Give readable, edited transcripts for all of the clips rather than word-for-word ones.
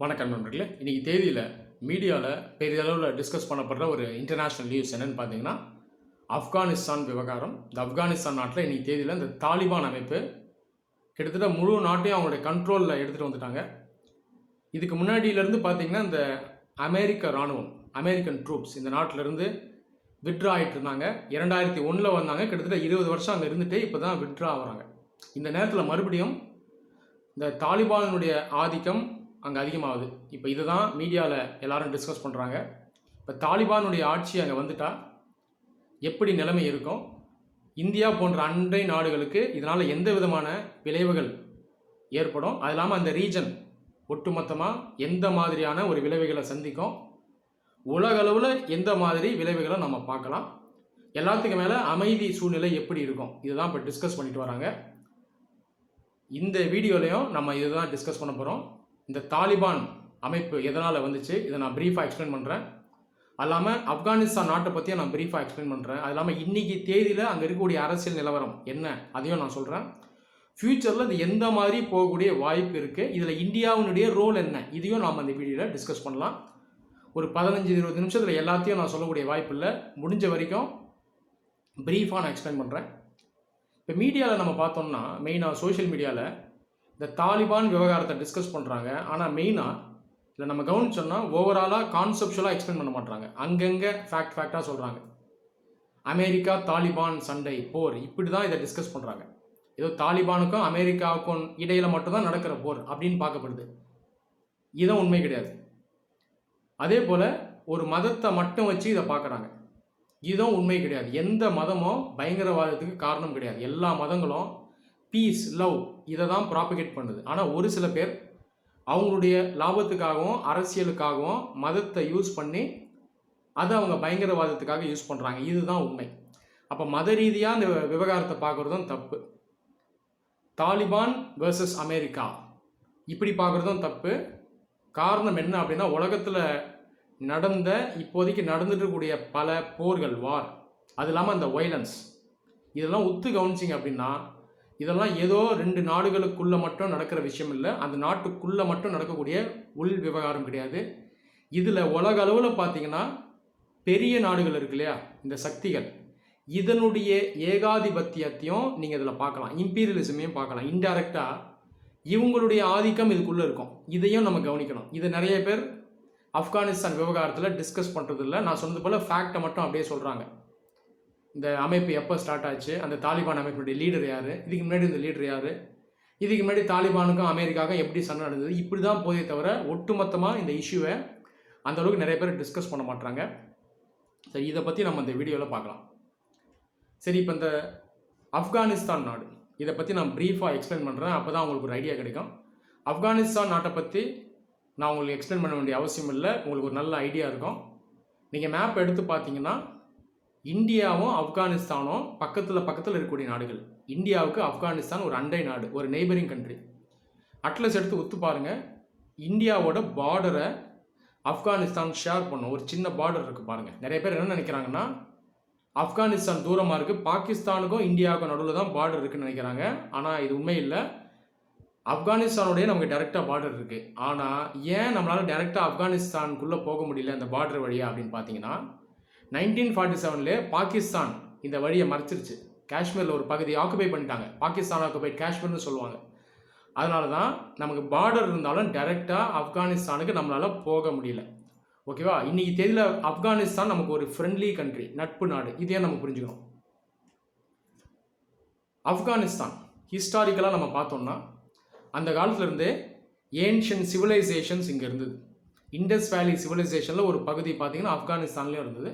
வணக்கம் நண்பர்களே. இன்றைக்கி தேதியில் மீடியாவில் பெரிதளவில் டிஸ்கஸ் பண்ணப்படுற ஒரு இன்டர்நேஷ்னல் நியூஸ் என்னென்னு பார்த்தீங்கன்னா, ஆப்கானிஸ்தான் விவகாரம். இந்த ஆப்கானிஸ்தான் நாட்டில் இன்றைக்கி தேதியில் இந்த தாலிபான் அமைப்பு கிட்டத்தட்ட முழு நாட்டையும் அவங்களுடைய கண்ட்ரோலில் எடுத்துகிட்டு வந்துட்டாங்க. இதுக்கு முன்னாடியிலேருந்து பார்த்தீங்கன்னா, இந்த அமெரிக்க இராணுவம், அமெரிக்கன் ட்ரூப்ஸ் இந்த நாட்டிலேருந்து விட்ரா ஆகிட்டு இருந்தாங்க. 2001 வந்தாங்க. கிட்டத்தட்ட 20 வருஷம் அங்கே இருந்துகிட்டே இப்போ தான் விட்ரா ஆகிறாங்க. இந்த நேரத்தில் மறுபடியும் இந்த தாலிபானுடைய ஆதிக்கம் அங்கே அதிகமாகுது. இப்போ இதுதான் மீடியாவில் எல்லாரும் டிஸ்கஸ் பண்ணுறாங்க. இப்போ தாலிபானுடைய ஆட்சி அங்கே வந்துட்டால் எப்படி நிலைமை இருக்கும், இந்தியா போன்ற அண்டை நாடுகளுக்கு இதனால் எந்த விதமான விளைவுகள் ஏற்படும், அது இல்லாமல் அந்த ரீஜன் ஒட்டுமொத்தமாக எந்த மாதிரியான ஒரு விளைவுகளை சந்திக்கும், உலகளவில் எந்த மாதிரி விளைவுகளை நம்ம பார்க்கலாம், எல்லாத்துக்கும் மேலே அமைதி சூழ்நிலை எப்படி இருக்கும், இதுதான் இப்போ டிஸ்கஸ் பண்ணிட்டு வராங்க. இந்த வீடியோலையும் நம்ம இதுதான் டிஸ்கஸ் பண்ண போகிறோம். இந்த தாலிபான் அமைப்பு எதனால் வந்துச்சு, இதை நான் ப்ரீஃபாக எக்ஸ்பிளைன் பண்ணுறேன். அது இல்லாமல் ஆப்கானிஸ்தான் நாட்டை பற்றியும் நான் ப்ரீஃபாக எக்ஸ்பிளைன் பண்ணுறேன். அது இல்லாமல் இன்றைக்கி தேதியில் அங்கே இருக்கக்கூடிய அரசியல் நிலவரம் என்ன, அதையும் நான் சொல்கிறேன். ஃப்யூச்சரில் இது எந்த மாதிரி போகக்கூடிய வாய்ப்பு இருக்குது, இதில் இந்தியாவினுடைய ரோல் என்ன, இதையும் நாம் அந்த வீடியோவில் டிஸ்கஸ் பண்ணலாம். ஒரு 15-20 நிமிஷத்தில் எல்லாத்தையும் நான் சொல்லக்கூடிய வாய்ப்பு இல்லை. முடிஞ்ச வரைக்கும் ப்ரீஃபாக நான் எக்ஸ்பிளைன் பண்ணுறேன். இப்போ மீடியாவில் நம்ம பார்த்தோம்னா, மெயினாக சோஷியல் மீடியாவில் இந்த தாலிபான் விவகாரத்தை டிஸ்கஸ் பண்ணுறாங்க. ஆனால் மெயினாக இதில் நம்ம கவனிச்சோம்னா ஓவராலாக கான்செப்ஷுவலாக எக்ஸ்பிளைன் பண்ண மாட்டாங்க. அங்கங்கே ஃபேக்டாக சொல்கிறாங்க. அமெரிக்கா தாலிபான் சண்டை போர் இப்படி தான் இதை டிஸ்கஸ் பண்ணுறாங்க. ஏதோ தாலிபானுக்கும் அமெரிக்காவுக்கும் இடையில் மட்டும்தான் நடக்கிற போர் அப்படின்னு பார்க்கப்படுது. இதுதான் உண்மை கிடையாது. அதே போல் ஒரு மதத்தை மட்டும் வச்சு இதை பார்க்குறாங்க. இதுதான் உண்மை கிடையாது. எந்த மதமும் பயங்கரவாதத்துக்கு காரணம் கிடையாது. எல்லா மதங்களும் பீஸ், லவ் இதை தான் ப்ராபகேட் பண்ணுது. ஆனால் ஒரு சில பேர் அவங்களுடைய லாபத்துக்காகவும் அரசியலுக்காகவும் மதத்தை யூஸ் பண்ணி அதை அவங்க பயங்கரவாதத்துக்காக யூஸ் பண்ணுறாங்க. இதுதான் உண்மை. அப்போ மத ரீதியாக இந்த விவகாரத்தை பார்க்குறதும் தப்பு. தாலிபான் வெர்சஸ் அமெரிக்கா இப்படி பார்க்குறதும் தப்பு. காரணம் என்ன அப்படின்னா, உலகத்தில் நடந்த இப்போதைக்கு நடந்துட்டு இருக்கக்கூடிய பல போர்கள், வார், அது இல்லாமல் அந்த வைலன்ஸ், இதெல்லாம் ஒத்து கவனிச்சிங்க அப்படின்னா இதெல்லாம் ஏதோ 2 நாடுகளுக்குள்ளே மட்டும் நடக்கிற விஷயம் இல்லை. அந்த நாட்டுக்குள்ளே மட்டும் நடக்கக்கூடிய உள் விவகாரம் கிடையாது. இதில் உலக அளவில் பார்த்தீங்கன்னா பெரிய நாடுகள் இருக்கு இல்லையா, இந்த சக்திகள், இதனுடைய ஏகாதிபத்தியத்தையும் நீங்கள் இதில் பார்க்கலாம். இம்பீரியலிசமையும் பார்க்கலாம். இன்டைரக்டாக இவங்களுடைய ஆதிக்கம் இதுக்குள்ளே இருக்கும். இதையும் நம்ம கவனிக்கணும். இது நிறைய பேர் ஆப்கானிஸ்தான் விவகாரத்தில் டிஸ்கஸ் பண்ணுறதில்ல. நான் சொன்னது போல் ஃபேக்டை மட்டும் அப்படியே சொல்கிறாங்க. இந்த அமைப்பு எப்போ ஸ்டார்ட் ஆச்சு, அந்த தாலிபான் அமைப்புடைய லீடர் யார், இதுக்கு முன்னாடி இந்த லீடர் யார், இதுக்கு முன்னாடி தாலிபானுக்கும் அமெரிக்காவுக்கும் எப்படி சண்டை நடந்தது, இப்படி தான் போதே தவிர ஒட்டுமொத்தமாக இந்த இஷ்யூவை அந்தளவுக்கு நிறைய பேர் டிஸ்கஸ் பண்ண மாட்டாங்க. சரி, இதை பற்றி நம்ம இந்த வீடியோவில் பார்க்கலாம். சரி, இப்போ இந்த ஆப்கானிஸ்தான் நாடு, இதை பற்றி நான் ப்ரீஃபாக எக்ஸ்பிளைன் பண்ணுறேன். அப்போ தான் உங்களுக்கு ஒரு ஐடியா கிடைக்கும். ஆப்கானிஸ்தான் நாட்டை பற்றி நான் உங்களுக்கு எக்ஸ்பிளைன் பண்ண வேண்டிய அவசியம் இல்லை. உங்களுக்கு ஒரு நல்ல ஐடியா இருக்கும். நீங்கள் மேப் எடுத்து பார்த்தீங்கன்னா இந்தியாவும் ஆப்கானிஸ்தானும் பக்கத்தில் இருக்கக்கூடிய நாடுகள். இந்தியாவுக்கு ஆப்கானிஸ்தான் ஒரு அண்டை நாடு, ஒரு நெய்பரிங் கண்ட்ரி. அட்லஸ் எடுத்து ஒத்து பாருங்கள். இந்தியாவோட பார்டரை ஆப்கானிஸ்தான் ஷேர் பண்ணும். ஒரு சின்ன பார்டர் இருக்குது பாருங்கள். நிறைய பேர் என்ன நினைக்கிறாங்கன்னா, ஆப்கானிஸ்தான் தூரமாக இருக்குது, பாகிஸ்தானுக்கும் இந்தியாவுக்கும் நடுவில் தான் பார்டர் இருக்குதுன்னு நினைக்கிறாங்க. ஆனால் இது உண்மை இல்லை. ஆப்கானிஸ்தானோடய நமக்கு டைரெக்டாக பார்டர் இருக்குது. ஆனால் ஏன் நம்மளால் டைரெக்டாக ஆப்கானிஸ்தானுக்குள்ளே போக முடியல அந்த பார்டர் வழியாக அப்படின்னு பார்த்தீங்கன்னா, 1947 பாகிஸ்தான் இந்த வழியை மறைச்சிருச்சு. காஷ்மீரில் ஒரு பகுதியை ஆக்குபை பண்ணிட்டாங்க. பாகிஸ்தான் ஆக்குபைட் காஷ்மீர்னு சொல்லுவாங்க. அதனால தான் நமக்கு பார்டர் இருந்தாலும் டைரெக்டாக ஆப்கானிஸ்தானுக்கு நம்மளால் போக முடியல. ஓகேவா? இன்றைக்கி தேதியில் ஆப்கானிஸ்தான் நமக்கு ஒரு ஃப்ரெண்ட்லி கண்ட்ரி, நட்பு நாடு. இதையே நம்ம புரிஞ்சுக்கணும். ஆப்கானிஸ்தான் ஹிஸ்டாரிக்கலாக நம்ம பார்த்தோம்னா அந்த காலத்துலேருந்தே ஏன்ஷியன் சிவிலைசேஷன்ஸ் இங்கே இருந்தது. இண்டஸ் வேலி சிவிலைசேஷனில் ஒரு பகுதி பார்த்திங்கன்னா ஆப்கானிஸ்தான்லேயும் இருந்தது.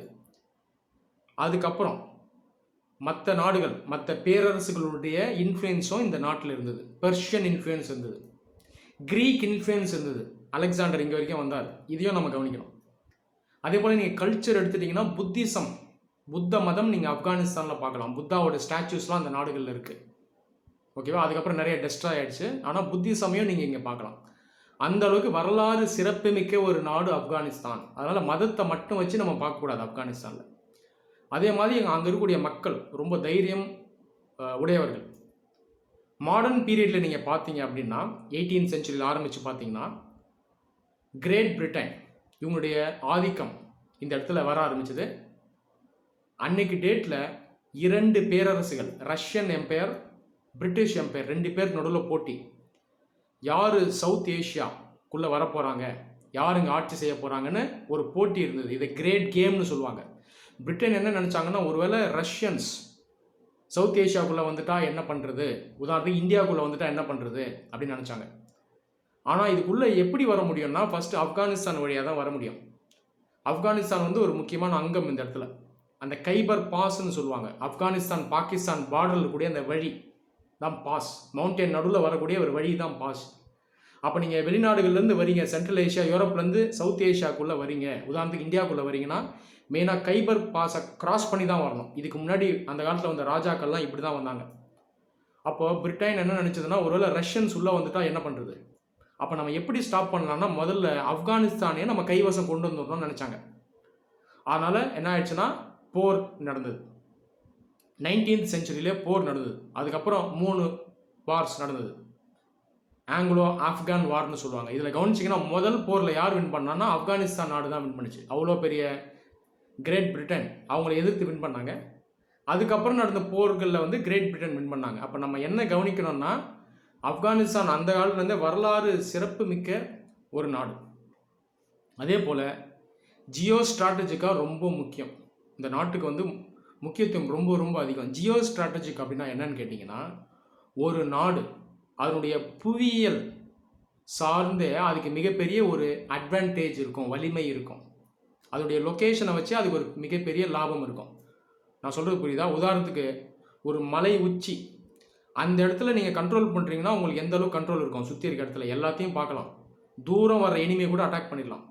அதுக்கப்புறம் மற்ற நாடுகள், மற்ற பேரரசுகளுடைய இன்ஃப்ளூயன்ஸும் இந்த நாட்டில் இருந்தது. பெர்ஷியன் இன்ஃப்ளூயன்ஸ் இருந்தது, க்ரீக் இன்ஃப்ளூயன்ஸ் இருந்தது. அலெக்சாண்டர் இங்கே வரைக்கும் வந்தார். இதையும் நம்ம கவனிக்கணும். அதே போல் நீங்கள் கல்ச்சர் எடுத்துட்டிங்கன்னா புத்திசம், புத்த மதம் நீங்கள் ஆப்கானிஸ்தானில் பார்க்கலாம். புத்தாவோட ஸ்டாச்சூஸ்லாம் அந்த நாடுகளில் இருக்குது. ஓகேவா? அதுக்கப்புறம் நிறைய டெஸ்ட்ராய் ஆகிடுச்சு. ஆனால் புத்திசமையும் நீங்கள் இங்கே பார்க்கலாம். அந்த அளவுக்கு வரலாறு சிறப்புமிக்க ஒரு நாடு ஆப்கானிஸ்தான். அதனால் மதத்தை மட்டும் வச்சு நம்ம பார்க்கக்கூடாது ஆப்கானிஸ்தானில். அதே மாதிரி அங்கே இருக்கக்கூடிய மக்கள் ரொம்ப தைரியம் உடையவர்கள். மாடர்ன் பீரியடில் நீங்கள் பார்த்தீங்க அப்படின்னா 18th செஞ்சுரியில் ஆரம்பித்து பார்த்தீங்கன்னா கிரேட் பிரிட்டன் இவங்களுடைய ஆதிக்கம் இந்த இடத்துல வர ஆரம்பிச்சது. அன்னைக்கு டேட்டில் 2 பேரரசுகள், ரஷ்யன் எம்பையர், பிரிட்டிஷ் எம்பையர், 2 பேர் நடுவில் போட்டி. யார் சவுத் ஏஷியாக்குள்ளே வரப்போகிறாங்க, யார் இங்கே ஆட்சி செய்ய போகிறாங்கன்னு ஒரு போட்டி இருந்தது. இதை கிரேட் கேம்னு சொல்லுவாங்க. பிரிட்டன் என்ன நினச்சாங்கன்னா, ஒருவேளை ரஷ்யன்ஸ் சவுத் ஏஷியாவுக்குள்ளே வந்துட்டா என்ன பண்ணுறது, உதாரணத்துக்கு இந்தியாவுக்குள்ளே வந்துட்டா என்ன பண்ணுறது அப்படின்னு நினச்சாங்க. ஆனால் இதுக்குள்ளே எப்படி வர முடியும்னா, ஃபஸ்ட்டு ஆப்கானிஸ்தான் வழியாக தான் வர முடியும். ஆப்கானிஸ்தான் வந்து ஒரு முக்கியமான அங்கம் இந்த இடத்துல. அந்த கைபர் பாஸ்ன்னு சொல்லுவாங்க. ஆப்கானிஸ்தான் பாகிஸ்தான் பார்டரில் கூடிய அந்த வழி தான் பாஸ். மவுண்டன் நடுவில் வரக்கூடிய ஒரு வழி தான் பாஸ். அப்போ நீங்கள் வெளிநாடுகள்லேருந்து வரீங்க, சென்ட்ரல் ஏஷியா, யூரோப்லேருந்து சவுத் ஏஷியாவுக்குள்ளே வரீங்க, உதாரணத்துக்கு இந்தியாவுக்குள்ளே வரீங்கன்னா மெயினாக கைபர் பாஸை கிராஸ் பண்ணி தான் வரணும். இதுக்கு முன்னாடி அந்த காலத்தில் வந்த ராஜாக்கள்லாம் இப்படி தான் வந்தாங்க. அப்போது பிரிட்டன் என்ன நினச்சதுன்னா, ஒருவேளை ரஷ்யன்ஸ் உள்ளே வந்துட்டால் என்ன பண்ணுறது, அப்போ நம்ம எப்படி ஸ்டாப் பண்ணலாம்னா முதல்ல ஆப்கானிஸ்தானே நம்ம கைவசம் கொண்டு வந்துடணும்னு நினச்சாங்க. அதனால் என்ன ஆயிடுச்சுன்னா போர் நடந்தது. 19th செஞ்சுரியிலே போர் நடந்தது. அதுக்கப்புறம் 3 வார்ஸ் நடந்தது. ஆங்கிலோ ஆப்கான் வார்னு சொல்லுவாங்க. இதில் கவனிச்சிங்கன்னா முதல் போரில் யார் வின் பண்ணான்னா ஆப்கானிஸ்தான் நாடு தான் வின் பண்ணிச்சு. அவ்வளோ பெரிய கிரேட் பிரிட்டன் அவங்கள எதிர்த்து வின் பண்ணாங்க. அதுக்கப்புறம் நடந்த போர்களில் வந்து கிரேட் பிரிட்டன் வின் பண்ணாங்க. அப்போ நம்ம என்ன கவனிக்கணும்னா, ஆப்கானிஸ்தான் அந்த காலத்துலேருந்தே வரலாறு சிறப்பு மிக்க ஒரு நாடு. அதே போல் ஜியோ ஸ்ட்ராட்டஜிக்காக ரொம்ப முக்கியம். இந்த நாட்டுக்கு வந்து முக்கியத்துவம் ரொம்ப ரொம்ப அதிகம். ஜியோ ஸ்ட்ராட்டஜிக் அப்படின்னா என்னன்னு கேட்டிங்கன்னா, ஒரு நாடு அதனுடைய புவியியல் சார்ந்து அதுக்கு மிகப்பெரிய ஒரு அட்வான்டேஜ் இருக்கும், வலிமை இருக்கும். அதனுடைய லொக்கேஷனை வச்சு அதுக்கு ஒரு மிகப்பெரிய லாபம் இருக்கும். நான் சொல்கிறது புரியுதா? உதாரணத்துக்கு ஒரு மலை உச்சி, அந்த இடத்துல நீங்கள் கண்ட்ரோல் பண்ணுறீங்கன்னா உங்களுக்கு எந்த அளவுக்கு கண்ட்ரோல் இருக்கும், சுற்றி இருக்க இடத்துல எல்லாத்தையும் பார்க்கலாம், தூரம் வர எனிமையை கூட அட்டாக் பண்ணிடலாம்.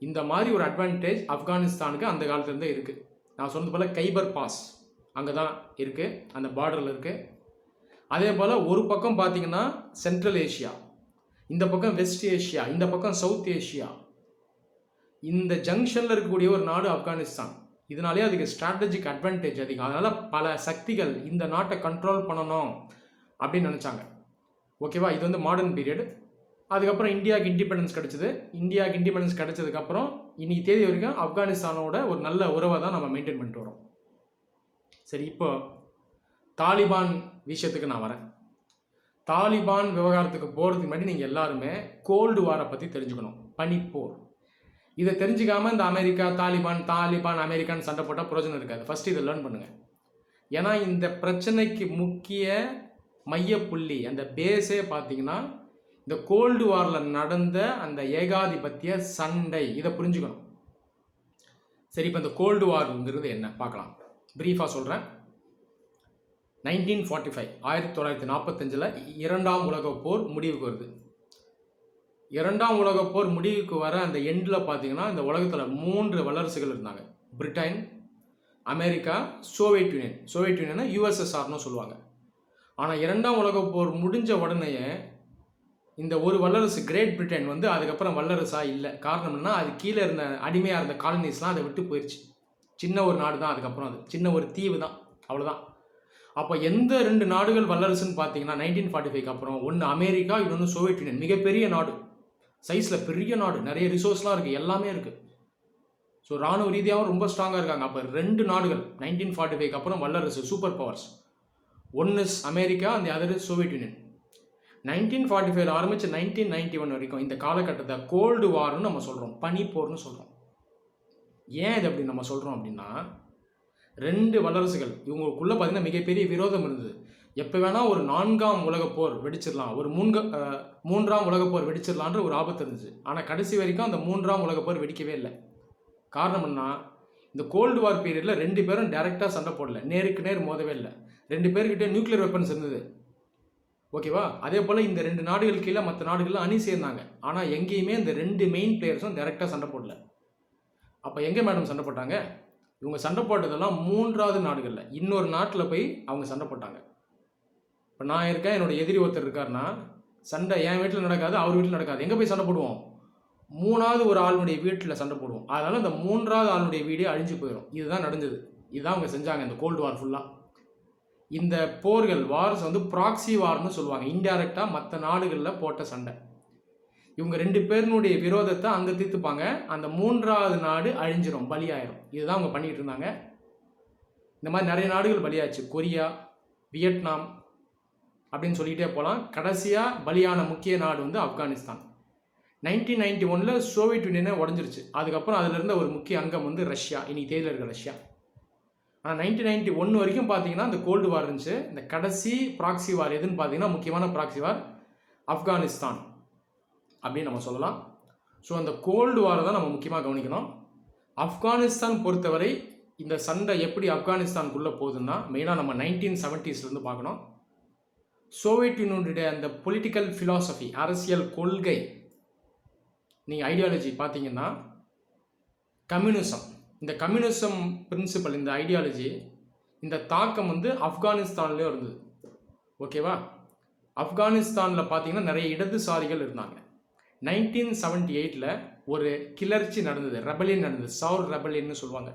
இந்த மாதிரி ஒரு அட்வான்டேஜ் ஆப்கானிஸ்தானுக்கு அந்த காலத்துலேருந்தே இருக்குது. நான் சொன்னது போல் கைபர் பாஸ் அங்கே தான் இருக்குது, அந்த பார்டரில் இருக்குது. அதே போல் ஒரு பக்கம் பார்த்தீங்கன்னா சென்ட்ரல் ஏஷியா, இந்த பக்கம் வெஸ்ட் ஏஷியா, இந்த பக்கம் சவுத் ஏஷியா, இந்த ஜங்ஷனில் இருக்கக்கூடிய ஒரு நாடு ஆப்கானிஸ்தான். இதனாலே அதுக்கு ஸ்ட்ராட்டஜிக் அட்வான்டேஜ் அதிகம். அதனால் பல சக்திகள் இந்த நாட்டை கண்ட்ரோல் பண்ணணும் அப்படின்னு நினச்சாங்க. ஓகேவா? இது வந்து மாடர்ன் பீரியட். அதுக்கப்புறம் இந்தியாவுக்கு இண்டிபெண்டன்ஸ் கிடச்சிது. இந்தியாவுக்கு இண்டிபெண்டன்ஸ் கிடச்சதுக்கப்புறம் இன்னைக்கு தேதி வரைக்கும் ஆப்கானிஸ்தானோட ஒரு நல்ல உறவை தான் நம்ம மெயின்டைன் பண்ணிட்டு வரோம். சரி, இப்போ தாலிபான் விஷயத்துக்கு நான் வரேன். தாலிபான் விவகாரத்துக்கு போகிறதுக்கு முன்னாடி நீங்கள் எல்லாருமே கோல்டு வாரை பற்றி தெரிஞ்சுக்கணும், பனிப்போர். இதை தெரிஞ்சுக்காமல் இந்த அமெரிக்கா தாலிபான் அமெரிக்கான்னு சண்டை போட்டால் பிரயோஜனம் இருக்காது. ஃபஸ்ட்டு இதை லேர்ன் பண்ணுங்கள். ஏன்னா இந்த பிரச்சனைக்கு முக்கிய மையப்புள்ளி, அந்த பேஸே பார்த்தீங்கன்னா இந்த கோல்டு வாரில் நடந்த அந்த ஏகாதிபத்திய சண்டை. இதை புரிஞ்சுக்கணும். சரி, இப்போ இந்த கோல்டு வார்ங்கிறது என்ன பார்க்கலாம். ப்ரீஃபாக சொல்கிறேன். 1945 1945 2ஆம் உலகப் போர் முடிவுக்கு வருது. 2ஆம் உலகப் போர் முடிவுக்கு வர அந்த எண்டில் பார்த்தீங்கன்னா இந்த உலகத்தில் 3 வல்லரசுகள் இருந்தாங்க. பிரிட்டன், அமெரிக்கா, சோவியத் யூனியனை யுஎஸ்எஸ்ஆர்னு சொல்லுவாங்க. ஆனால் 2ஆம் உலகப் போர் முடிஞ்ச உடனேயே இந்த ஒரு வல்லரசு கிரேட் பிரிட்டன் வந்து அதுக்கப்புறம் வல்லரசாக இல்லை. காரணம் என்ன? அது கீழே இருந்த அடிமையாக இருந்த காலனிஸ்லாம் அதை விட்டு போயிடுச்சு. சின்ன ஒரு நாடு தான், அதுக்கப்புறம் அது சின்ன ஒரு தீவு தான், அவ்வளோதான். அப்போ எந்த 2 நாடுகள் வல்லரசுன்னு பார்த்தீங்கன்னா 1945 அப்புறம் ஒன்று அமெரிக்கா, இன்னொன்று சோவியத் யூனியன். மிகப்பெரிய நாடு, சைஸில் பெரிய நாடு, நிறைய ரிசோர்ஸ்லாம் இருக்குது, எல்லாமே இருக்குது. ஸோ ராணுவ ரீதியாகவும் ரொம்ப ஸ்ட்ராங்காக இருக்காங்க. அப்போ 2 நாடுகள் 1945 அப்புறம் வல்லரசு, சூப்பர் பவர்ஸ். ஒன்று அமெரிக்கா, அந்த அதர் சோவியத் யூனியன். 1945 ஆரம்பித்து 1991 வரைக்கும் இந்த காலகட்டத்தை கோல்டு வார்னு நம்ம சொல்கிறோம், பனிப்போர்னு சொல்கிறோம். ஏன் இது அப்படி நம்ம சொல்கிறோம் அப்படின்னா, 2 வல்லரசுகள் இவங்களுக்குள்ளே பார்த்தீங்கன்னா மிகப்பெரிய விரோதம் இருந்தது. எப்போ வேணால் ஒரு 4ஆம் உலகப் போர் வெடிச்சிடலாம், ஒரு 3ஆம் உலகப் போர் வெடிச்சிடலான்ற ஒரு ஆபத்து இருந்துச்சு. ஆனால் கடைசி வரைக்கும் அந்த 3ஆம் உலகப் போர் வெடிக்கவே இல்லை. காரணம் என்ன? இந்த கோல்டு வார் பீரியடில் 2 பேரும் டைரெக்டாக சண்டை போடல, நேருக்கு நேர் மோதவே இல்லை. 2 பேர்கிட்ட நியூக்ளியர் வெப்பன்ஸ் இருந்தது. ஓகேவா? அதே போல் இந்த 2 நாடுகள் கீழே மற்ற நாடுகள்லாம் அணி சேர்ந்தாங்க. ஆனால் எங்கேயுமே இந்த 2 மெயின் பிளேயர்ஸும் டைரெக்டாக சண்டை போடல. அப்போ எங்கே மேடம் சண்டை போட்டாங்க? இவங்க சண்டை போட்டதெல்லாம் 3வது நாடுகளில், இன்னொரு நாட்டில் போய் அவங்க சண்டை போட்டாங்க. இப்போ நான் இருக்கேன், என்னோட எதிரி ஒருத்தர் இருக்காருன்னா சண்டை என் வீட்டில் நடக்காது, அவர் வீட்டில் நடக்காது. எங்கே போய் சண்டை போடுவோம்? 3வது ஒரு ஆளுடைய வீட்டில் சண்டை போடுவோம். அதனால் அந்த 3வது ஆளுடைய வீடே அழிஞ்சு போயிடும். இதுதான் நடந்தது. இதுதான் அவங்க செஞ்சாங்க இந்த கோல்டு வார் ஃபுல்லாக. இந்த போர்கள் வார்ஸ் வந்து ப்ராக்சி வார்னு சொல்லுவாங்க. இன்டைரக்டாக மற்ற நாடுகளில் போட்ட சண்டை. இவங்க 2 பேருனுடைய விரோதத்தை அங்கே தீர்த்துப்பாங்க. அந்த 3வது நாடு அழிஞ்சிரும், பலியாயிரும். இதுதான் அவங்க பண்ணிகிட்டு இருந்தாங்க. இந்த மாதிரி நிறைய நாடுகள் பலியாச்சு. கொரியா, வியட்நாம் அப்படின்னு சொல்லிகிட்டே போகலாம். கடைசியாக பலியான முக்கிய நாடு வந்து ஆப்கானிஸ்தான். 1991 சோவியத் யூனியனே உடஞ்சிருச்சு. அதுக்கப்புறம் அதில் இருந்த ஒரு முக்கிய அங்கம் வந்து ரஷ்யா, இன்னைக்கு தேதியில் இருக்க ரஷ்யா. ஆனால் 1991 வரைக்கும் பார்த்தீங்கன்னா இந்த கோல்டு வார் இருந்துச்சு. இந்த கடைசி ப்ராக்சி வார் எதுன்னு பார்த்தீங்கன்னா முக்கியமான ப்ராக்சி வார் ஆப்கானிஸ்தான் அப்படின்னு நம்ம சொல்லலாம். ஸோ அந்த கோல்டு வாரை தான் நம்ம முக்கியமாக கவனிக்கணும். ஆப்கானிஸ்தான் பொறுத்தவரை இந்த சண்டை எப்படி ஆப்கானிஸ்தானுக்குள்ளே போகுதுன்னா மெயினாக நம்ம 1970s பார்க்கணும். சோவியத் யூனியனுடைய அந்த பொலிட்டிக்கல் ஃபிலாசபி, அரசியல் கொள்கை, நீங்கள் ஐடியாலஜி பார்த்தீங்கன்னா கம்யூனிசம். இந்த கம்யூனிசம் பிரின்சிபல், இந்த ஐடியாலஜி, இந்த தாக்கம் வந்து ஆப்கானிஸ்தான்லேயும் இருந்தது. ஓகேவா? ஆப்கானிஸ்தானில் பார்த்தீங்கன்னா நிறைய இடதுசாரிகள் இருந்தாங்க. 1978 ஒரு கிளர்ச்சி நடந்தது, ரெபலியன் நடந்தது, சவுர் ரெபலியன்னு சொல்லுவாங்க.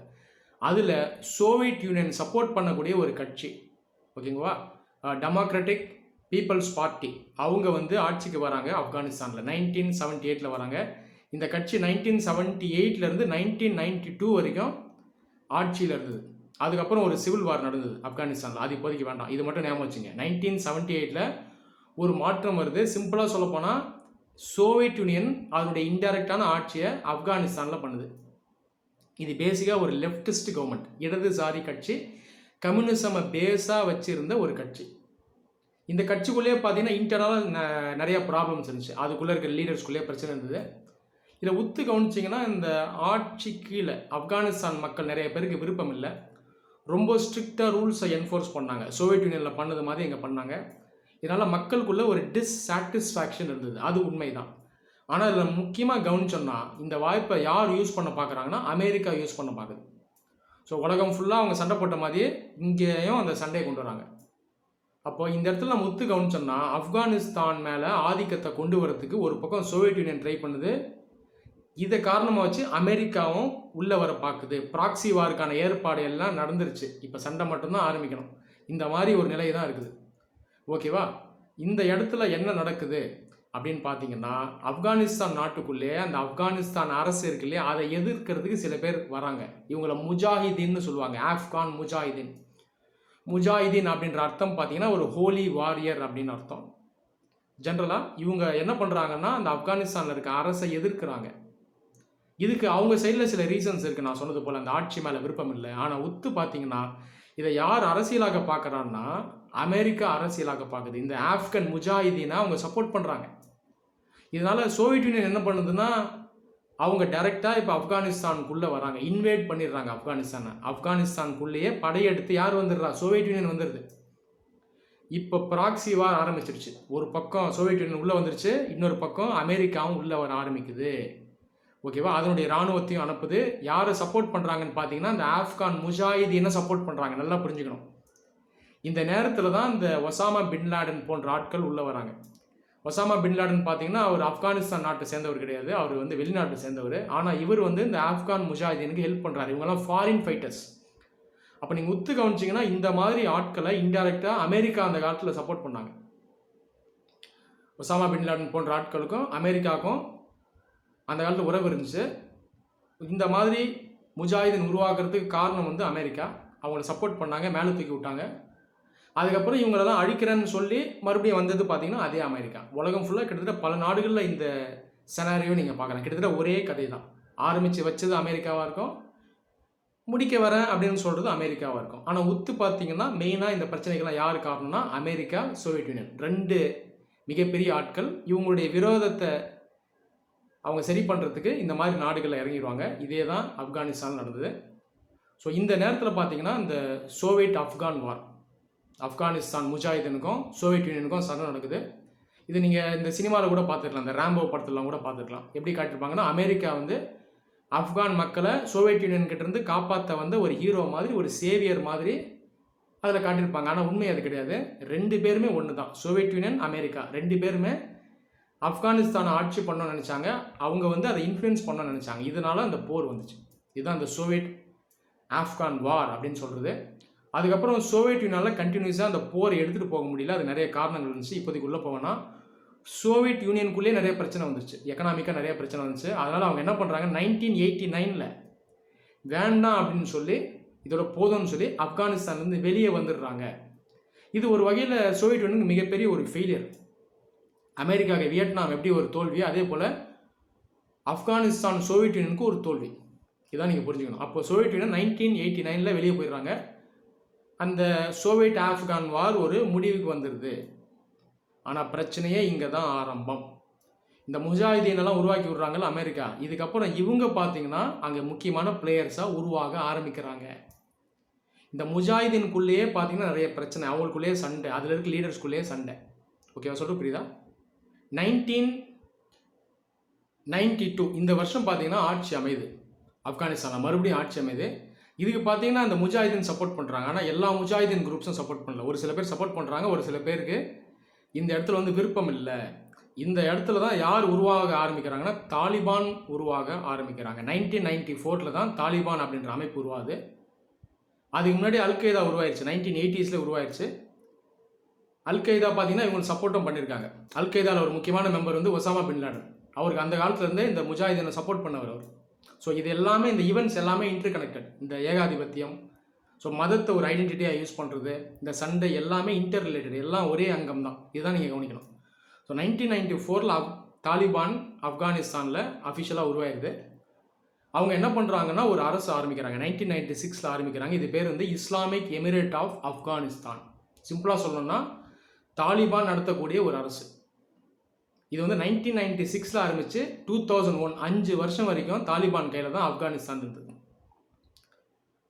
அதில் சோவியத் யூனியன் சப்போர்ட் பண்ணக்கூடிய ஒரு கட்சி, ஓகேங்களா, டெமோக்ராட்டிக் பீப்புள்ஸ் பார்ட்டி, அவங்க வந்து ஆட்சிக்கு வராங்க ஆப்கானிஸ்தானில். 1978 வராங்க. இந்த கட்சி 1978 1992 வரைக்கும் ஆட்சியில் இருந்தது. அதுக்கப்புறம் ஒரு சிவில் வார் நடந்தது ஆப்கானிஸ்தானில். அது இப்போதைக்கு வேண்டாம், இது மட்டும் ஞாபகம் வச்சுங்க. 1978 ஒரு மாற்றம் வருது. சிம்பிளாக சொல்லப்போனால் சோவியத் யூனியன் அதனுடைய இன்டைரக்டான ஆட்சியை ஆப்கானிஸ்தானில் பண்ணுது. இது பேசிக்காக ஒரு லெஃப்டிஸ்ட் கவர்மெண்ட், இடதுசாரி கட்சி, கம்யூனிசமை பேஸாக வச்சுருந்த ஒரு கட்சி. இந்த கட்சிக்குள்ளேயே பார்த்தீங்கன்னா இன்டர்னலாக நிறைய ப்ராப்ளம்ஸ் இருந்துச்சு. அதுக்குள்ளே இருக்கிற லீடர்ஸ்குள்ளேயே பிரச்சனை இருந்தது. இதில் உத்து கவனிச்சிங்கன்னா இந்த ஆட்சி கீழே ஆப்கானிஸ்தான் மக்கள் நிறைய பேருக்கு விருப்பம் இல்லை. ரொம்ப ஸ்ட்ரிக்டாக ரூல்ஸை என்ஃபோர்ஸ் பண்ணாங்க. சோவியத் யூனியனில் பண்ணது மாதிரி இங்கே பண்ணாங்க. இதனால் மக்களுக்குள்ளே ஒரு டிஸ்சாட்டிஸ்ஃபேக்ஷன் இருந்தது. அது உண்மை தான். ஆனால் இதில் முக்கியமாக கவனிச்சோம்னா இந்த வாய்ப்பை யார் யூஸ் பண்ண பார்க்குறாங்கன்னா அமெரிக்கா யூஸ் பண்ண பார்க்குது. ஸோ உலகம் ஃபுல்லாக அவங்க சண்டை போட்ட மாதிரியே இங்கேயும் அந்த சண்டையை கொண்டு வராங்க. அப்போது இந்த இடத்துல நம்ம ஒத்து கவனிச்சோம்னா ஆப்கானிஸ்தான் மேலே ஆதிக்கத்தை கொண்டு வரதுக்கு ஒரு பக்கம் சோவியத் யூனியன் ட்ரை பண்ணுது. இதை காரணமாக வச்சு அமெரிக்காவும் உள்ளே வர பார்க்குது. ப்ராக்சி வாருக்கான ஏற்பாடு எல்லாம் நடந்துருச்சு. இப்போ சண்டை மட்டும்தான் ஆரம்பிக்கணும். இந்த மாதிரி ஒரு நிலை தான் இருக்குது. ஓகேவா? இந்த இடத்துல என்ன நடக்குது அப்படின்னு பார்த்தீங்கன்னா ஆப்கானிஸ்தான் நாட்டுக்குள்ளே அந்த ஆப்கானிஸ்தான் அரசு இருக்கு இல்லையா, அதை எதிர்க்கிறதுக்கு சில பேர் வராங்க. இவங்கள முஜாஹிதீன்னு சொல்லுவாங்க. ஆப்கான் முஜாஹிதீன். முஜாஹிதீன் அப்படின்ற அர்த்தம் பார்த்தீங்கன்னா ஒரு ஹோலி வாரியர் அப்படின்னு அர்த்தம். ஜென்ரலாக இவங்க என்ன பண்ணுறாங்கன்னா அந்த ஆப்கானிஸ்தானில் இருக்க அரசை எதிர்க்கிறாங்க. இதுக்கு அவங்க சைடில் சில ரீசன்ஸ் இருக்குது. நான் சொன்னது போல் அந்த ஆட்சி மேலே விருப்பம் இல்லை. ஆனால் உத்து பார்த்தீங்கன்னா இதை யார் அரசியலாக பார்க்குறான்னா அமெரிக்கா அரசியலாக பார்க்குது. இந்த ஆப்கன் முஜாஹிதீனை அவங்க சப்போர்ட் பண்ணுறாங்க. இதனால் சோவியத் யூனியன் என்ன பண்ணுதுன்னா அவங்க டைரெக்டாக இப்போ ஆப்கானிஸ்தானுக்குள்ளே வராங்க, இன்வேட் பண்ணிடுறாங்க ஆப்கானிஸ்தானை. ஆப்கானிஸ்தானுக்குள்ளேயே படையெடுத்து யார் வந்துடுறா? சோவியத் யூனியன் வந்துடுது. இப்போ ப்ராக்சி வார் ஆரம்பிச்சிருச்சு. ஒரு பக்கம் சோவியத் யூனியன் உள்ளே வந்துருச்சு, இன்னொரு பக்கம் அமெரிக்காவும் உள்ளே வர ஆரம்பிக்குது. ஓகேவா? அதனுடைய இராணுவத்தையும் அனுப்புது. யாரை சப்போர்ட் பண்ணுறாங்கன்னு பார்த்தீங்கன்னா இந்த ஆப்கான் முஜாஹிதீனை சப்போர்ட் பண்ணுறாங்க. நல்லா புரிஞ்சுக்கணும். இந்த நேரத்தில் தான் இந்த ஒசாமா பின் லாடன் போன்ற ஆட்கள் உள்ளே வராங்க. ஒசாமா பின் லாடன் பார்த்தீங்கன்னா அவர் ஆப்கானிஸ்தான் நாட்டை சேர்ந்தவர் கிடையாது, அவர் வந்து வெளிநாட்டை சேர்ந்தவர். ஆனால் இவர் வந்து இந்த ஆப்கான் முஜாஹிதீனுக்கு ஹெல்ப் பண்ணுறாரு. இவங்கெல்லாம் ஃபாரின் ஃபைட்டர்ஸ். அப்போ நீங்கள் ஒத்து கவனிச்சிங்கன்னா இந்த மாதிரி ஆட்களை இன்டைரக்டாக அமெரிக்கா அந்த காலத்தில் சப்போர்ட் பண்ணாங்க. ஒசாமா பின் லாடன் போன்ற ஆட்களுக்கும் அமெரிக்காவுக்கும் அந்த காலத்தில் உறவு இருந்துச்சு. இந்த மாதிரி முஜாஹிதீன் உருவாக்குறதுக்கு காரணம் வந்து அமெரிக்கா. அவங்கள சப்போர்ட் பண்ணாங்க, மேலே தூக்கி விட்டாங்க. அதுக்கப்புறம் இவங்களெல்லாம் அழிக்கிறேன்னு சொல்லி மறுபடியும் வந்தது பார்த்தீங்கன்னா அதே அமெரிக்கா. உலகம் ஃபுல்லாக கிட்டத்தட்ட பல நாடுகளில் இந்த செனாரியோ நீங்கள் பார்க்கலாம். கிட்டத்தட்ட ஒரே கதை தான். ஆரம்பித்து வச்சது அமெரிக்காவாக இருக்கும், முடிக்க வரேன் அப்படின்னு சொல்கிறது அமெரிக்காவாக இருக்கும். ஆனால் உத்து பார்த்தீங்கன்னா மெயினாக இந்த பிரச்சனைகள்லாம் யார் காரணம்னா அமெரிக்கா, சோவியத் யூனியன், 2 மிகப்பெரிய ஆட்கள். இவங்களுடைய விரோதத்தை அவங்க சரி பண்ணுறதுக்கு இந்த மாதிரி நாடுகளில் இறங்கிடுவாங்க. இதே தான் ஆப்கானிஸ்தான் நடந்தது. ஸோ இந்த நேரத்தில் பார்த்தீங்கன்னா இந்த சோவியட் ஆப்கான் வார், ஆப்கானிஸ்தான் முஜாஹிதீனுக்கும் சோவியத் யூனியனுக்கும் சண்டை நடக்குது. இது நீங்கள் இந்த சினிமாவில் கூட பார்த்துருக்கலாம், இந்த ராம்போ படத்துலலாம் கூட பார்த்துருக்கலாம். எப்படி காட்டியிருப்பாங்கன்னா அமெரிக்கா வந்து ஆப்கான் மக்களை சோவியத் யூனியன் கிட்டேருந்து காப்பாற்ற வந்த ஒரு ஹீரோ மாதிரி, ஒரு சேவியர் மாதிரி அதில் காட்டியிருப்பாங்க. ஆனால் உண்மை அது கிடையாது. 2 பேருமே ஒன்று தான். சோவியத் யூனியன், அமெரிக்கா 2 பேருமே ஆப்கானிஸ்தானை ஆட்சி பண்ணணும்னு நினச்சாங்க. அவங்க வந்து அதை இன்ஃப்ளூயன்ஸ் பண்ணணும்னு நினச்சாங்க. இதனால அந்த போர் வந்துச்சு. இதுதான் அந்த சோவியட் ஆப்கான் வார் அப்படின்னு சொல்கிறது. அதுக்கப்புறம் சோவியத் யூனியனால் கண்டினியூஸாக அந்த போரை எடுத்துகிட்டு போக முடியல. அது நிறைய காரணங்கள் இருந்துச்சு. இப்போதைக்கு உள்ளே போவேன்னா சோவியத் யூனியனுக்குள்ளேயே நிறைய பிரச்சனை வந்துச்சு, எக்கனாமிக்காக நிறைய பிரச்சனை வந்துச்சு. அதனால் அவங்க என்ன பண்ணுறாங்க, 1989 வேண்டாம் அப்படின்னு சொல்லி இதோட போதும்னு சொல்லி ஆப்கானிஸ்தான்லேருந்து வெளியே வந்துடுறாங்க. இது ஒரு வகையில் சோவியத் யூனியனுக்கு மிகப்பெரிய ஒரு ஃபெயிலியர். அமெரிக்காவுக்கு வியட்நாம் எப்படி ஒரு தோல்வி, அதே போல் ஆப்கானிஸ்தான் சோவியத் யூனியனுக்கு ஒரு தோல்வி. இதான் நீங்கள் புரிஞ்சுக்கணும். அப்போ சோவியத் யூனியன் 1989 வெளியே போயிடுறாங்க. அந்த சோவியத் ஆப்கான் வார் ஒரு முடிவுக்கு வந்துடுது. ஆனால் பிரச்சனையே இங்கே தான் ஆரம்பம். இந்த முஜாஹிதீனெல்லாம் உருவாக்கி விட்றாங்கல்ல அமெரிக்கா, இதுக்கப்புறம் இவங்க பார்த்தீங்கன்னா அங்கே முக்கியமான பிளேயர்ஸாக உருவாக ஆரம்பிக்கிறாங்க. இந்த முஜாஹிதீனுக்குள்ளேயே பார்த்தீங்கன்னா நிறைய பிரச்சனை, அவங்களுக்குள்ளேயே சண்டை, அதில் இருக்க லீடர்ஸ்குள்ளேயே சண்டை. ஓகேவா, சொல்லிட்டு புரியுதா? 1992 இந்த வருஷம் பார்த்தீங்கன்னா ஆட்சி அமையுது ஆப்கானிஸ்தானில், மறுபடியும் ஆட்சி அமையுது. இதுக்கு பார்த்தீங்கன்னா அந்த முஜாஹிதீன் சப்போர்ட் பண்ணுறாங்க. ஆனால் எல்லா முஜாஹிதீன் குரூப்ஸும் சப்போர்ட் பண்ணல. ஒரு சில பேர் சப்போர்ட் பண்ணுறாங்க, ஒரு சில பேருக்கு இந்த இடத்துல வந்து விருப்பம் இல்லை. இந்த இடத்துல தான் யார் உருவாக ஆரம்பிக்கிறாங்கன்னா தாலிபான் உருவாக ஆரம்பிக்கிறாங்க. 1994 தான் தாலிபான் அப்படின்ற அமைப்பு உருவாகுது. அதுக்கு முன்னாடி அல்கைதா உருவாயிருச்சு, 1980s உருவாயிருச்சு. அல்கைதா பார்த்தீங்கன்னா இவங்களுக்கு சப்போர்ட்டும் பண்ணியிருக்காங்க. அல்கைதாவில் ஒரு முக்கியமான மெம்பர் வந்து ஒசாமா பின் லாடன். அவருக்கு அந்த காலத்துலேருந்தே இந்த முஜாஹிதீனை சப்போர்ட் பண்ணவர் அவர். ஸோ இது எல்லாமே, இந்த ஈவெண்ட்ஸ் எல்லாமே இன்டர் கனெக்டட். இந்த ஏகாதிபத்தியம், ஸோ மதத்தை ஒரு ஐடென்டிட்டியாக யூஸ் பண்ணுறது, இந்த சண்டை எல்லாமே இன்டர் ரிலேட்டட், எல்லாம் ஒரே அங்கம் தான். இதுதான் நீங்கள் கவனிக்கணும். ஸோ 1994 தாலிபான் ஆப்கானிஸ்தானில் அஃபிஷியலாக உருவாயிருது. அவங்க என்ன பண்ணுறாங்கன்னா ஒரு அரசு ஆரம்பிக்கிறாங்க, 1996 ஆரம்பிக்கிறாங்க. இது பேர் வந்து இஸ்லாமிக் எமிரேட் ஆஃப் ஆப்கானிஸ்தான். சிம்பிளாக சொல்லணும்னா தாலிபான் நடத்தக்கூடிய ஒரு அரசு. இது வந்து 1996 ஆரம்பித்து 2001 5 வருஷம் வரைக்கும் தாலிபான் கையில் தான் ஆப்கானிஸ்தான் இருந்தது.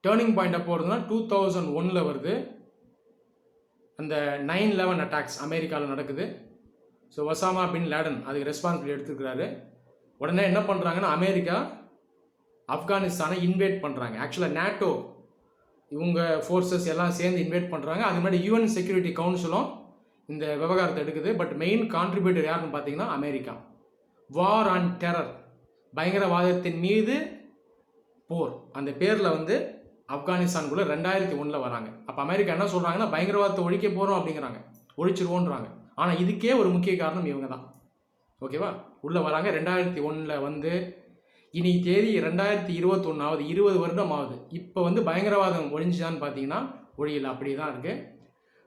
டேர்னிங் பாயிண்ட் அப்போ வருதுன்னா 2001 வருது. அந்த 9/11 அட்டாக்ஸ் அமெரிக்காவில் நடக்குது. ஸோ ஒசாமா பின் லேடன் அதுக்கு ரெஸ்பான்சிபிலிட்டி எடுத்துக்கிறாரு. உடனே என்ன பண்ணுறாங்கன்னா அமெரிக்கா ஆப்கானிஸ்தானை இன்வைட் பண்ணுறாங்க. ஆக்சுவலாக நேட்டோ இவங்க ஃபோர்ஸஸ் எல்லாம் சேர்ந்து இன்வைட் பண்ணுறாங்க. அது முன்னாடி யூஎன் செக்யூரிட்டி கவுன்சிலும் இந்த விவகாரத்தை எடுக்குது. பட் மெயின் கான்ட்ரிபியூட்டர் யாருன்னு பார்த்தீங்கன்னா அமெரிக்கா. வார் ஆன் டெரர், பயங்கரவாதத்தின் மீது போர், அந்த பேரில் வந்து ஆப்கானிஸ்தானுக்குள்ளே 2001 வராங்க. அப்போ அமெரிக்கா என்ன சொல்கிறாங்கன்னா பயங்கரவாதத்தை ஒழிக்க போகிறோம் அப்படிங்கிறாங்க, ஒழிச்சிருவோன்றாங்க. ஆனால் இதுக்கே ஒரு முக்கிய காரணம் இவங்க தான். ஓகேவா, உள்ளே வராங்க 2001 வந்து இனி தேதி 2021 ஆகுது, 20 வருடம் ஆகுது. இப்போ வந்து பயங்கரவாதம் ஒழிஞ்சுதான்னு பார்த்தீங்கன்னா ஒழியல, அப்படி தான் இருக்குது.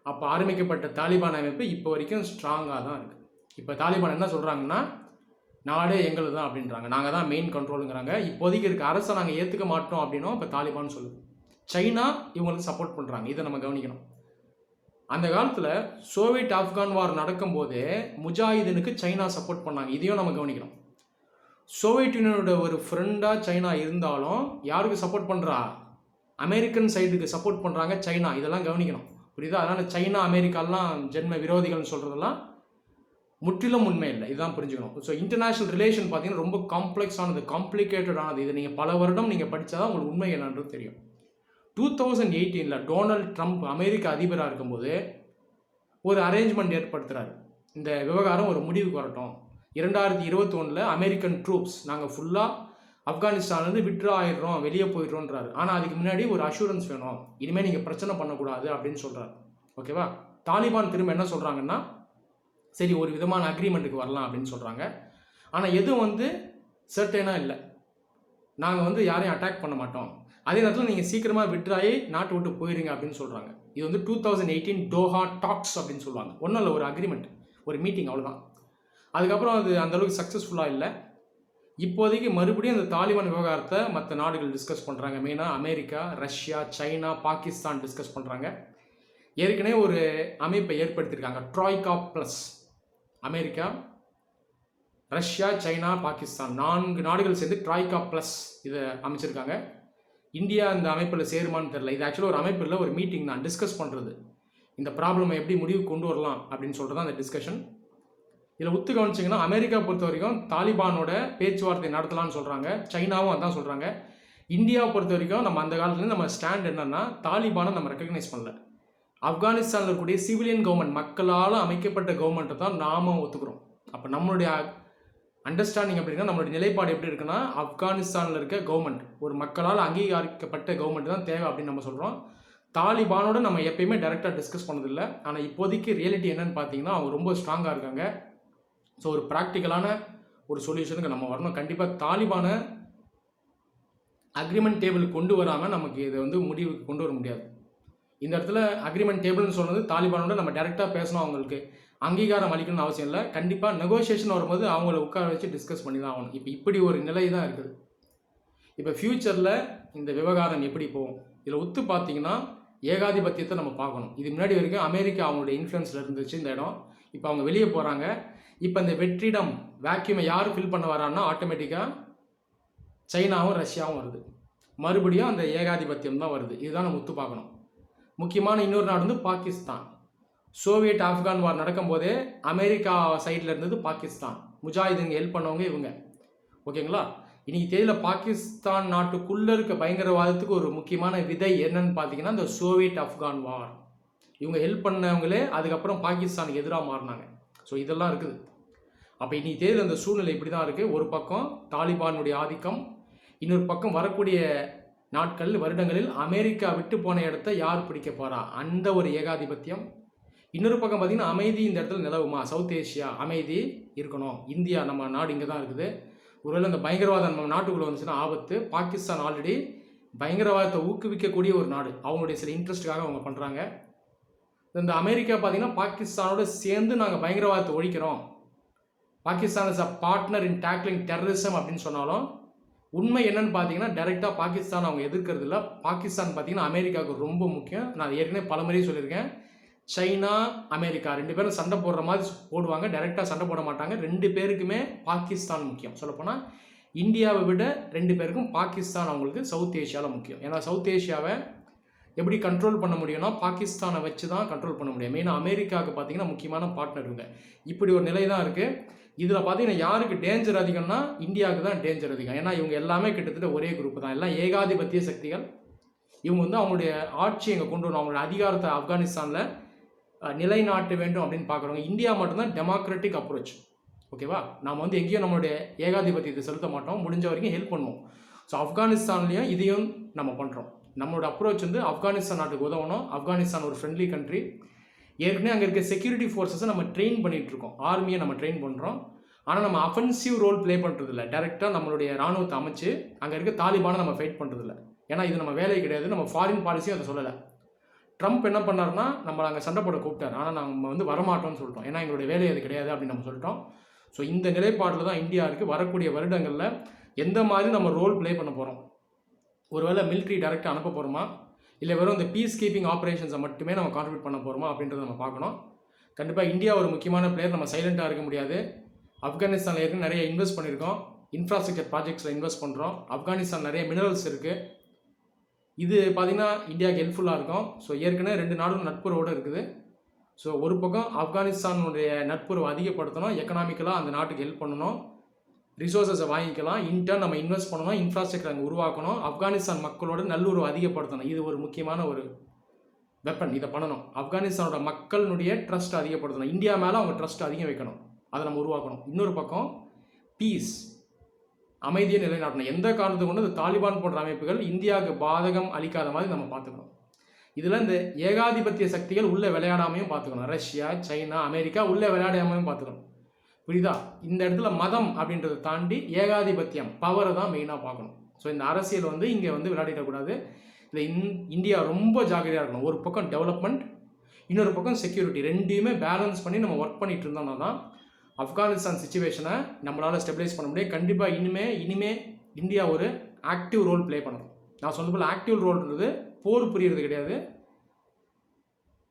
அப்போ ஆரம்பிக்கப்பட்ட தாலிபான் அமைப்பு இப்போ வரைக்கும் ஸ்ட்ராங்காக தான் இருக்குது. இப்போ தாலிபான் என்ன சொல்கிறாங்கன்னா நாடே எங்களுக்கு தான் அப்படின்றாங்க, நாங்கள் தான் மெயின் கண்ட்ரோலுங்கிறாங்க. இப்போதைக்கு இருக்க அரசை நாங்கள் ஏற்றுக்க மாட்டோம் அப்படின்னும் இப்போ தாலிபான் சொல்லுது. சைனா இவங்களுக்கு சப்போர்ட் பண்ணுறாங்க, இதை நம்ம கவனிக்கணும். அந்த காலத்தில் சோவியத் ஆப்கான் வார் நடக்கும்போதே முஜாஹிதீனுக்கு சைனா சப்போர்ட் பண்ணாங்க, இதையும் நம்ம கவனிக்கணும். சோவியத் யூனியனோட ஒரு ஃப்ரெண்டாக சைனா இருந்தாலும் யாருக்கு சப்போர்ட் பண்ணுறா, அமெரிக்கன் சைடுக்கு சப்போர்ட் பண்ணுறாங்க சைனா, இதெல்லாம் கவனிக்கணும், புரியுதா? அதனால் சைனா அமெரிக்காலாம் ஜென்ம விரோதிகள்னு சொல்கிறதெல்லாம் முற்றிலும் உண்மை இல்லை, இதுதான் புரிஞ்சுக்கணும். ஸோ இன்டர்நேஷ்னல் ரிலேஷன் பார்த்தீங்கன்னா ரொம்ப காம்ப்ளெக்ஸானது, காம்ப்ளிகேட்டடானது. இது நீங்கள் பல வருடம் நீங்கள் படித்தா தான் உங்களுக்கு உண்மை என்னன்றது தெரியும். 2018 டொனால்ட் ட்ரம்ப் அமெரிக்க அதிபராக இருக்கும்போது ஒரு அரேஞ்ச்மெண்ட் ஏற்படுத்துகிறாரு. இந்த விவகாரம் ஒரு முடிவுக்கு வரட்டும், 2021 அமெரிக்கன் ட்ரூப்ஸ் நாங்கள் ஃபுல்லாக ஆப்கானிஸ்தான்லேருந்து விட்ரா ஆயிடுறோம், வெளியே போயிடுறோன்றாரு. ஆனால் அதுக்கு முன்னாடி ஒரு அஷூரன்ஸ் வேணும், இனிமேல் நீங்கள் பிரச்சனை பண்ணக்கூடாது அப்படின்னு சொல்கிறாரு. ஓகேவா, தாலிபான் திரும்ப என்ன சொல்கிறாங்கன்னா சரி ஒரு விதமான அக்ரிமெண்ட்டுக்கு வரலாம் அப்படின்னு சொல்கிறாங்க. ஆனால் எதுவும் வந்து சர்டனாக இல்லை, நாங்கள் வந்து யாரையும் அட்டாக் பண்ண மாட்டோம், அதே நேரத்தில் நீங்கள் சீக்கிரமாக விட்ராயி நாட்டை விட்டு போயிருங்க அப்படின்னு சொல்கிறாங்க. இது வந்து 2018 டோஹா டாக்ஸ் அப்படின்னு சொல்லுவாங்க. ஒன்றும் இல்லை, ஒரு அக்ரிமெண்ட், ஒரு மீட்டிங், அவ்வளோதான். அதுக்கப்புறம் அது அந்தளவுக்கு சக்ஸஸ்ஃபுல்லாக இல்லை. இப்போதைக்கு மறுபடியும் அந்த தாலிபான் விவகாரத்தை மற்ற நாடுகள் டிஸ்கஸ் பண்ணுறாங்க. மெயினாக America, Russia, China, Pakistan discuss பண்ணுறாங்க. ஏற்கனவே ஒரு அமைப்பை ஏற்படுத்தியிருக்காங்க, troika plus. America, Russia, China, Pakistan 4 நாடுகள் சேர்ந்து ட்ராய்கா ப்ளஸ் இதை அமைச்சிருக்காங்க. இந்தியா இந்த அமைப்பில் சேருமான்னு தெரில. இது ஆக்சுவலாக ஒரு அமைப்பு இல்லை, ஒரு மீட்டிங் தான், டிஸ்கஸ் பண்ணுறது, இந்த ப்ராப்ளமை எப்படி முடிவு கொண்டு வரலாம் அப்படின்னு சொல்கிறது தான் அந்த டிஸ்கஷன். இதில் ஒத்து கவனிச்சிங்கன்னா அமெரிக்கா பொறுத்த வரைக்கும் தாலிபானோட பேச்சுவார்த்தை நடத்தலாம்னு சொல்கிறாங்க, சைனாவும் அதான் சொல்கிறாங்க. இந்தியாவை பொறுத்த வரைக்கும் நம்ம அந்த காலத்துலேருந்து நம்ம ஸ்டாண்ட் என்னென்னா தாலிபானை நம்ம ரெக்கக்னைஸ் பண்ணல, ஆப்கானிஸ்தானில் இருக்கக்கூடிய சிவிலியன் கவர்மெண்ட், மக்களால் அமைக்கப்பட்ட கவர்மெண்ட்டை தான் நாம் ஒத்துக்கிறோம். அப்போ நம்மளுடைய அண்டர்ஸ்டாண்டிங் அப்படின்னா நம்மளுடைய நிலைப்பாடு எப்படி இருக்குன்னா ஆப்கானிஸ்தானில் இருக்க கவர்மெண்ட் ஒரு மக்களால் அங்கீகரிக்கப்பட்ட கவர்மெண்ட் தான் தேவை அப்படின்னு நம்ம சொல்கிறோம். தாலிபானோட நம்ம எப்பயுமே டைரெக்டாக டிஸ்கஸ் பண்ணதில்லை. ஆனால் இப்போதைக்கு ரியாலிட்டி என்னன்னு பார்த்தீங்கன்னா அவங்க ரொம்ப ஸ்ட்ராங்காக இருக்காங்க. ஸோ ஒரு ப்ராக்டிக்கலான ஒரு சொல்யூஷனுக்கு நம்ம வரணும். கண்டிப்பாக தாலிபானை அக்ரிமெண்ட் டேபிள் கொண்டு வராமல் நமக்கு இதை வந்து முடிவுக்கு கொண்டு வர முடியாது. இந்த இடத்துல அக்ரிமெண்ட் டேபிள்னு சொன்னது தாலிபானோட நம்ம டைரெக்டாக பேசணும், அவங்களுக்கு அங்கீகாரம் அளிக்கணும்னு அவசியம் இல்லை. கண்டிப்பாக நெகோசியேஷன் வரும்போது அவங்கள உட்கார வச்சு டிஸ்கஸ் பண்ணி தான் ஆகணும். இப்போ இப்படி ஒரு நிலை தான் இருக்குது. இப்போ ஃப்யூச்சரில் இந்த விவகாரம் எப்படி போகும், இதில் ஒத்து பார்த்தீங்கன்னா ஏகாதிபத்தியத்தை நம்ம பார்க்கணும். இது முன்னாடி வரைக்கும் அமெரிக்கா அவங்களுடைய இன்ஃப்ளூயன்ஸில் இருந்துச்சு இந்த இடம். இப்போ அவங்க வெளியே போகிறாங்க. இப்போ இந்த வெற்றிடம் வேக்யூமை யார் ஃபில் பண்ண வரான்னா ஆட்டோமேட்டிக்காக சைனாவும் ரஷ்யாவும் வருது. மறுபடியும் அந்த ஏகாதிபத்தியம் தான் வருது. இதுதான் நம்ம ஒத்து பார்க்கணும். முக்கியமான இன்னொரு நாடு வந்து பாகிஸ்தான். சோவியட் ஆப்கான் வார் நடக்கும்போதே அமெரிக்கா சைடில் இருந்தது பாகிஸ்தான். முஜாஹிதீன் ஹெல்ப் பண்ணவங்க இவங்க. ஓகேங்களா? இன்னைக்கு தேதியில் பாகிஸ்தான் நாட்டுக்குள்ளே இருக்க பயங்கரவாதத்துக்கு ஒரு முக்கியமான விதை என்னன்னு பார்த்தீங்கன்னா இந்த சோவியட் ஆப்கான் வார். இவங்க ஹெல்ப் பண்ணவங்களே அதுக்கப்புறம் பாகிஸ்தானுக்கு எதிராக மாறினாங்க. ஸோ இதெல்லாம் இருக்குது. அப்போ இன்னைக்கு தேதியில் இந்த சூழ்நிலை இப்படி தான் இருக்குது. ஒரு பக்கம் தாலிபானுடைய ஆதிக்கம், இன்னொரு பக்கம் வரக்கூடிய நாட்கள் வருடங்களில் அமெரிக்கா விட்டு போன இடத்த யார் பிடிக்க போகிறா அந்த ஒரு ஏகாதிபத்தியம். இன்னொரு பக்கம் பார்த்திங்கன்னா அமைதி இந்த இடத்துல நிலவுமா, சவுத் ஏஷியா அமைதி இருக்கணும். இந்தியா நம்ம நாடு இங்கே தான் இருக்குது. ஒருவேளை இந்த பயங்கரவாதம் நம்ம நாட்டுக்குள்ளே வந்துச்சுன்னா ஆபத்து. பாகிஸ்தான் ஆல்ரெடி பயங்கரவாதத்தை ஊக்குவிக்கக்கூடிய ஒரு நாடு. அவங்களுடைய சில இன்ட்ரெஸ்ட்டுக்காக அவங்க பண்ணுறாங்க. இந்த அமெரிக்கா பார்த்திங்கன்னா பாகிஸ்தானோட சேர்ந்து நாங்கள் பயங்கரவாதத்தை ஒழிக்கிறோம், Pakistan is a partner in tackling terrorism அப்படின்னு சொன்னாலும் உண்மை என்னன்னு பார்த்தீங்கன்னா டைரெக்டாக பாகிஸ்தான் அவங்க எதிர்க்கிறது இல்லை. பாகிஸ்தான் பார்த்தீங்கன்னா அமெரிக்காவுக்கு ரொம்ப முக்கியம். நான் ஏற்கனவே பல முறை சொல்லியிருக்கேன். சைனா அமெரிக்கா ரெண்டு பேரும் சண்டை போடுற மாதிரி போடுவாங்க, டைரெக்டாக சண்டை போட மாட்டாங்க. ரெண்டு பேருக்குமே பாகிஸ்தான் முக்கியம். சொல்லப்போனால் இந்தியாவை விட ரெண்டு பேருக்கும் பாகிஸ்தான் அவங்களுக்கு சவுத் ஏஷியாவில் முக்கியம். ஏன்னா சவுத் ஏஷியாவை எப்படி கண்ட்ரோல் பண்ண முடியும்னா பாகிஸ்தானை வச்சு தான் கண்ட்ரோல் பண்ண முடியும். மெயினாக அமெரிக்காவுக்கு பார்த்தீங்கன்னா முக்கியமான பார்ட்னர் இவங்க. இப்படி ஒரு நிலை தான் இருக்குது. இதில் பார்த்தீங்கன்னா யாருக்கு டேஞ்சர் அதிகம்னா இந்தியாவுக்கு தான் டேஞ்சர் அதிகம். ஏன்னா இவங்க எல்லாமே கிட்டத்தட்ட ஒரே குரூப் தான், எல்லாம் ஏகாதிபத்திய சக்திகள். இவங்க வந்து அவங்களுடைய ஆட்சியை இங்கே கொண்டு வரணும், அவங்களுடைய அதிகாரத்தை ஆப்கானிஸ்தானில் நிலைநாட்ட வேண்டும் அப்படின்னு பார்க்குறவங்க. இந்தியா மட்டும்தான் டெமோக்ராட்டிக் அப்ரோச். ஓகேவா? நாம் வந்து எங்கேயும் நம்மளுடைய ஏகாதிபத்தியத்தை செலுத்த மாட்டோம், முடிஞ்ச வரைக்கும் ஹெல்ப் பண்ணுவோம். ஸோ ஆப்கானிஸ்தான்லேயும் இதையும் நம்ம பண்ணுறோம். நம்மளோட அப்ரோச் வந்து ஆப்கானிஸ்தான் நாட்டுக்கு உதவணும். ஆப்கானிஸ்தான் ஒரு ஃப்ரெண்ட்லி கண்ட்ரி. ஏற்கனவே அங்கே இருக்க செக்யூரிட்டி ஃபோர்ஸஸை நம்ம ட்ரெயின் பண்ணிகிட்ருக்கோம், ஆர்மியை நம்ம ட்ரெயின் பண்ணுறோம். ஆனால் நம்ம அஃபென்சிவ் ரோல் ப்ளே பண்ணுறதில்ல. டேரெக்டாக நம்மளுடைய ராணுவத்தை அமைச்சு அங்கே இருக்க தாலிபானை நம்ம ஃபைட் பண்ணுறதில்ல. ஏன்னா இது நம்ம வேலை கிடையாது. நம்ம ஃபாரின் பாலிசியும் அதை சொல்லலை. ட்ரம்ப் என்ன பண்ணார்னா நம்மளை அங்கே சண்டை போட கூப்பிட்டார். ஆனால் நம்ம வந்து வரமாட்டோம்னு சொல்லிட்டோம். ஏன்னா எங்களுடைய வேலை அது கிடையாது அப்படின்னு நம்ம சொல்லிட்டோம். ஸோ இந்த நிலைப்பாட்டில் தான் இந்தியா இருக்குது. வரக்கூடிய வருடங்களில் எந்த மாதிரி நம்ம ரோல் ப்ளே பண்ண போகிறோம், ஒருவேளை மிலிட்ரி டைரெக்டாக அனுப்ப போகிறோமா, இல்லை வெறும் இந்த பீஸ் கீப்பிங் ஆப்ரேஷன்ஸை மட்டுமே நம்ம கான்ட்ரிபியூட் பண்ண போகிறோமா அப்படின்றத நம்ம பார்க்கணும். கண்டிப்பாக இந்தியா ஒரு முக்கியமான பிளேயர். நம்ம சைலண்ட்டாக இருக்க முடியாது. ஆப்கானிஸ்தானில் ஏற்கனவே நிறைய இன்வெஸ்ட் பண்ணியிருக்கோம், இன்ஃப்ராஸ்ட்ரக்சர் ப்ராஜெக்ட்ஸில் இன்வெஸ்ட் பண்ணுறோம். ஆப்கானிஸ்தான் நிறைய மினரல்ஸ் இருக்குது. இது பார்த்திங்கன்னா இந்தியாவுக்கு ஹெல்ப்ஃபுல்லாக இருக்கும். ஸோ ஏற்கனவே ரெண்டு நாடும் நட்புறவோடு இருக்குது. ஸோ ஒரு பக்கம் ஆப்கானிஸ்தானுடைய நட்புறவை அதிகப்படுத்தணும், எக்கனாமிக்கலாக அந்த நாட்டுக்கு ஹெல்ப் பண்ணணும், ரிசோர்ஸஸை வாங்கிக்கலாம், இன்டர்ன் நம்ம இன்வெஸ்ட் பண்ணணும், இன்ஃப்ராஸ்ட்ரக்சர் அங்கே உருவாக்கணும், ஆப்கானிஸ்தான் மக்களோட நல்லுறவு அதிகப்படுத்தணும். இது ஒரு முக்கியமான ஒரு வெப்பன். இதை பண்ணணும். ஆப்கானிஸ்தானோட மக்களுடைய ட்ரஸ்ட் அதிகப்படுத்தணும். இந்தியா மேலே அவங்க ட்ரஸ்ட் அதிகம் வைக்கணும், அதை நம்ம உருவாக்கணும். இன்னொரு பக்கம் பீஸ், அமைதியை நிலைநாட்டணும். எந்த காரணத்தை கொண்டு இந்த தாலிபான் போன்ற அமைப்புகள் இந்தியாவுக்கு பாதகம் அளிக்காத மாதிரி நம்ம பார்த்துக்கணும். இதில் இந்த ஏகாதிபத்திய சக்திகள் உள்ளே விளையாடாமையும் பார்த்துக்கணும். ரஷ்யா, சைனா, அமெரிக்கா உள்ளே விளையாடாமையும் பார்த்துக்கணும். புரியுதா? இந்த இடத்துல மதம் அப்படின்றத தாண்டி ஏகாதிபத்தியம், பவரை தான் மெயினாக பார்க்கணும். ஸோ இந்த அரசியல் வந்து இங்கே வந்து விளையாடிடக்கூடாது. இதில் இந்தியா ரொம்ப ஜாக்கிரதையாக இருக்கணும். ஒரு பக்கம் டெவலப்மெண்ட், இன்னொரு பக்கம் செக்யூரிட்டி, ரெண்டையுமே பேலன்ஸ் பண்ணி நம்ம ஒர்க் பண்ணிட்டு இருந்தோம்னா தான் ஆப்கானிஸ்தான் சிச்சுவேஷனை நம்மளால் ஸ்டெபிலைஸ் பண்ண முடியும். கண்டிப்பாக இனிமே இந்தியா ஒரு ஆக்டிவ் ரோல் ப்ளே பண்ணணும். நான் சொன்ன போல் ஆக்டிவ் ரோல்ன்றது போர் புரியுறது கிடையாது.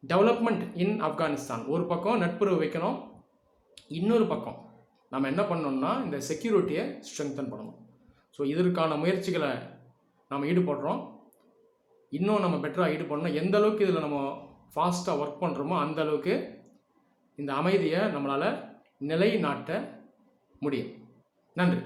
டெவலப்மெண்ட் இன் ஆப்கானிஸ்தான் ஒரு பக்கம் நட்புறவு வைக்கணும், இன்னொரு பக்கம் நம்ம என்ன பண்ணணும்னா இந்த செக்யூரிட்டியை ஸ்ட்ரெங்தன் பண்ணணும். ஸோ இதற்கான முயற்சிகளை நம்ம ஈடுபடுறோம். இன்னும் நம்ம பெட்டராக ஈடுபடணும். எந்த அளவுக்கு இதில் நம்ம ஃபாஸ்ட்டாக ஒர்க் பண்ணுறோமோ அந்த அளவுக்கு இந்த அமைதியை நம்மளால் நிலைநாட்ட முடியும். நன்றி.